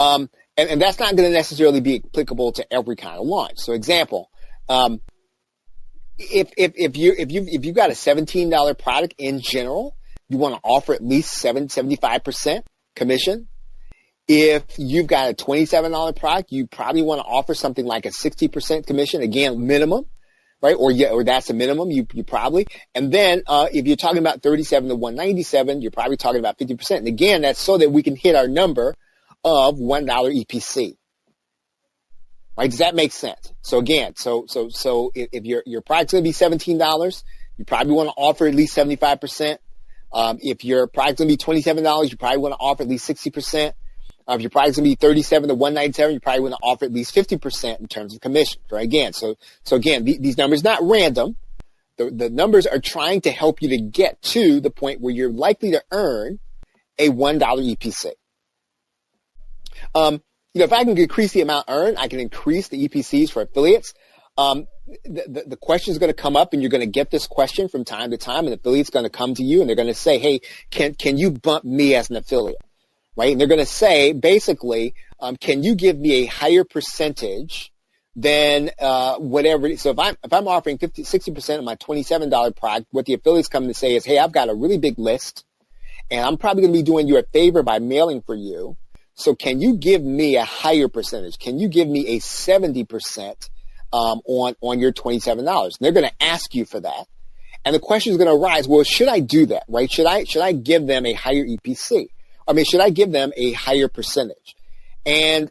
And that's not going to necessarily be applicable to every kind of launch. So example, if you've got a $17 product in general, you want to offer at least 75% commission. If you've got a $27 product, you probably want to offer something like a 60% commission, again, minimum, right? Or that's a minimum, you probably. And then if you're talking about 37 to 197, you're probably talking about 50%. And again, that's so that we can hit our number of $1 EPC. Right? Does that make sense? So again, so if your product's going to be $17, you probably want to offer at least 75%. If your product's going to be $27, you probably want to offer at least 60%. If your product's going to be 37 to 197, you probably want to offer at least 50% in terms of commission. Right? Again, so again, these numbers not random. The numbers are trying to help you to get to the point where you're likely to earn a $1 EPC. If I can increase the amount earned, I can increase the EPCs for affiliates. The question is going to come up, and you're going to get this question from time to time. An affiliate's going to come to you, and they're going to say, "Hey, can you bump me as an affiliate?" Right? And they're going to say, basically, can you give me a higher percentage than whatever? So if I'm offering 60% of my $27 product, what the affiliate's coming to say is, "Hey, I've got a really big list, and I'm probably going to be doing you a favor by mailing for you. So can you give me a higher percentage? Can you give me a 70% on your $27?" And they're going to ask you for that. And the question is going to arise, well, should I do that, right? Should I give them a higher EPC? I mean, should I give them a higher percentage? And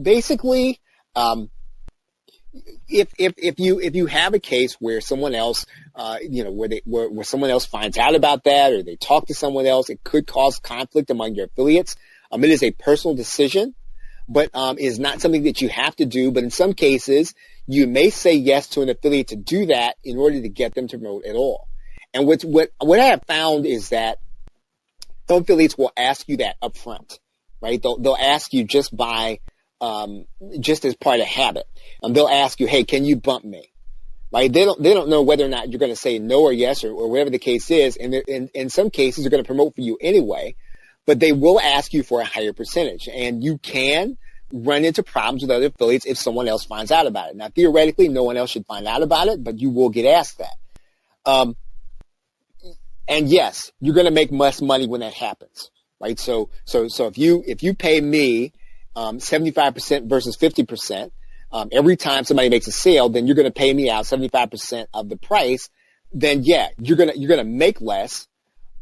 basically, if you have a case where someone else, where someone else finds out about that, or they talk to someone else, it could cause conflict among your affiliates. It is a personal decision, but is not something that you have to do. But in some cases, you may say yes to an affiliate to do that in order to get them to promote at all. And what I have found is that some affiliates will ask you that up front, right? They'll ask you just as part of habit. They'll ask you, "Hey, can you bump me?" Right? They don't know whether or not you're going to say no or yes or whatever the case is. And in some cases, they're going to promote for you anyway, but they will ask you for a higher percentage. And you can run into problems with other affiliates if someone else finds out about it. Now, theoretically, no one else should find out about it, but you will get asked that. And yes, you're going to make less money when that happens, right? So if you pay me 75% versus 50%, every time somebody makes a sale, then you're going to pay me out 75% of the price. Then yeah, you're going to make less.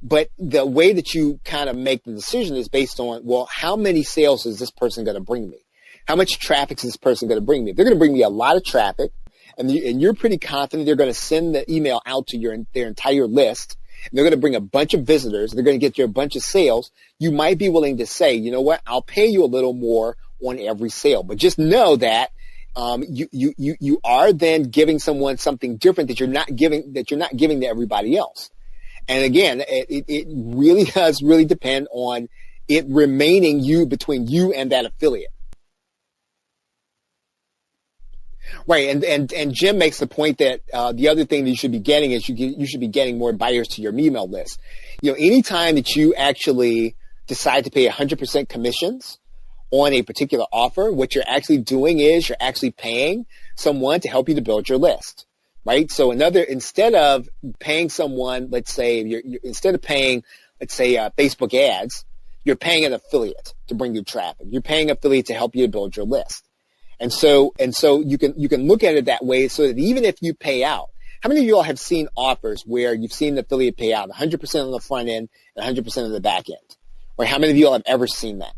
But the way that you kind of make the decision is based on, well, how many sales is this person going to bring me? How much traffic is this person going to bring me? If they're going to bring me a lot of traffic, and you're pretty confident they're going to send the email out to their entire list, and they're going to bring a bunch of visitors, they're going to get you a bunch of sales, you might be willing to say, you know what, I'll pay you a little more on every sale. But just know that you are then giving someone something different that you're not giving to everybody else. And again, it really does really depend on it remaining between you and that affiliate. Right, and Jim makes the point that the other thing that you should be getting is you should be getting more buyers to your email list. Anytime that you actually decide to pay 100% commissions on a particular offer, what you're actually doing is you're actually paying someone to help you to build your list. Right, so instead of paying someone, let's say instead of paying, let's say Facebook ads, you're paying an affiliate to bring you traffic. You're paying an affiliate to help you to build your list. And so you can look at it that way, so that even if you pay out, how many of you all have seen offers where you've seen the affiliate pay out 100% on the front end and 100% on the back end? Or how many of you all have ever seen that?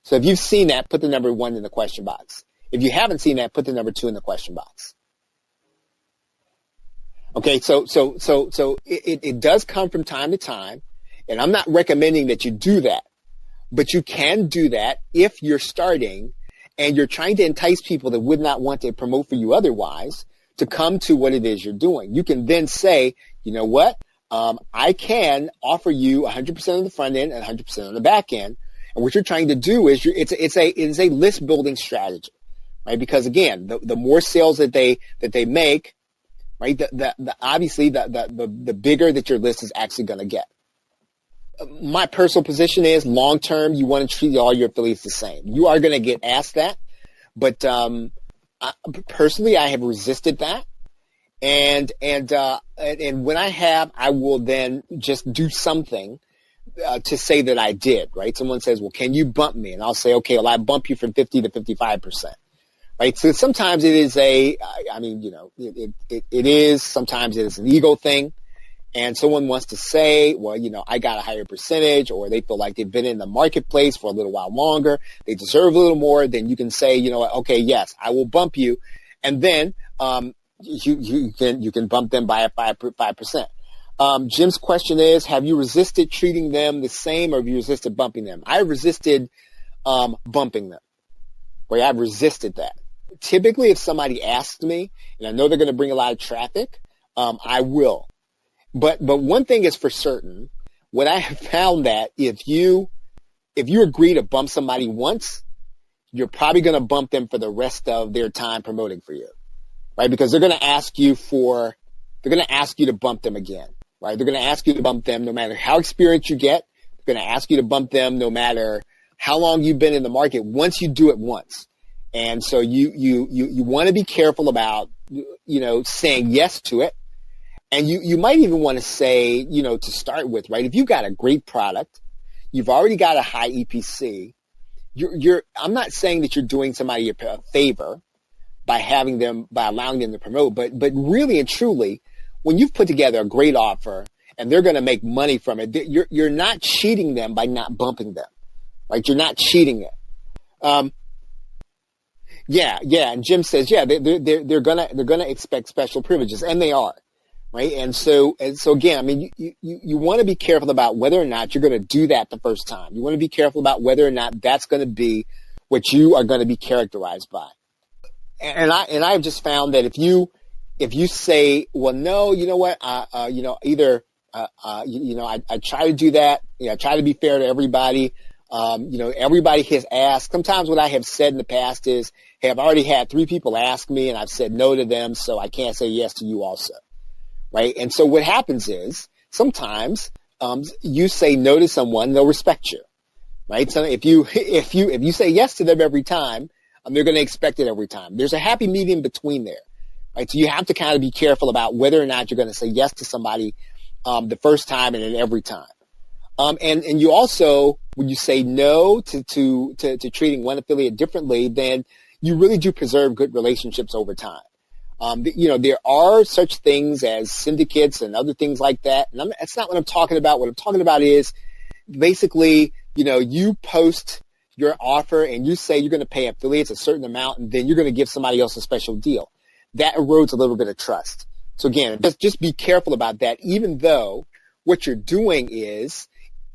So if you've seen that, put the number 1 in the question box. If you haven't seen that, put the number 2 in the question box. Okay, so it does come from time to time, and I'm not recommending that you do that, but you can do that if you're starting and you're trying to entice people that would not want to promote for you otherwise to come to what it is you're doing. You can then say, you know what, I can offer you 100% on the front end and 100% on the back end. And what you're trying to do is it's a list building strategy, right? Because again, the more sales that they make, right, obviously the bigger that your list is actually going to get. my personal position is long term, you want to treat all your affiliates the same. You are going to get asked that, but personally, I have resisted that. And when I will then just do something to say that I did, right? Someone says, well, can you bump me? And I'll say, okay, well, I bump you from 50 to 55%, right? So sometimes it is it is, sometimes it is an ego thing. And someone wants to say, well, I got a higher percentage, or they feel like they've been in the marketplace for a little while longer. They deserve a little more. Then you can say, okay, yes, I will bump you. And then, you can bump them by a 5%. Jim's question is, have you resisted treating them the same, or have you resisted bumping them? I resisted, bumping them. Right? I've resisted that. Typically, if somebody asks me, and I know they're going to bring a lot of traffic, I will. But one thing is for certain, what I have found that if you agree to bump somebody once, you're probably going to bump them for the rest of their time promoting for you, right? Because they're going to ask you to bump them again, right? They're going to ask you to bump them no matter how experienced you get. They're going to ask you to bump them no matter how long you've been in the market, once you do it once. And so you want to be careful about, saying yes to it. And you might even want to say, to start with, right? If you've got a great product, you've already got a high EPC, I'm not saying that you're doing somebody a favor by allowing them to promote, but really and truly, when you've put together a great offer and they're going to make money from it, you're not cheating them by not bumping them, right? You're not cheating it. Yeah. And Jim says, yeah, they're gonna expect special privileges, and they are. Right. And so again, I mean, you want to be careful about whether or not you're going to do that the first time. You want to be careful about whether or not that's going to be what you are going to be characterized by. And I've just found that if you say, well, no, you know what, I try to do that. I try to be fair to everybody. Everybody has asked. Sometimes what I have said in the past is, hey, I've already had 3 people ask me and I've said no to them, so I can't say yes to you also. Right. And so what happens is sometimes, you say no to someone, they'll respect you. Right. So if you say yes to them every time, they're going to expect it every time. There's a happy medium between there. Right. So you have to kind of be careful about whether or not you're going to say yes to somebody, the first time and then every time. And you also, when you say no to treating one affiliate differently, then you really do preserve good relationships over time. There are such things as syndicates and other things like that. And that's not what I'm talking about. What I'm talking about is basically, you post your offer and you say you're going to pay affiliates a certain amount, and then you're going to give somebody else a special deal. That erodes a little bit of trust. So again, just be careful about that, even though what you're doing is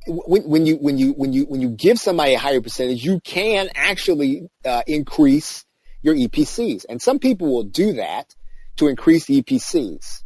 when you give somebody a higher percentage, you can actually increase your EPCs. And some people will do that to increase the EPCs.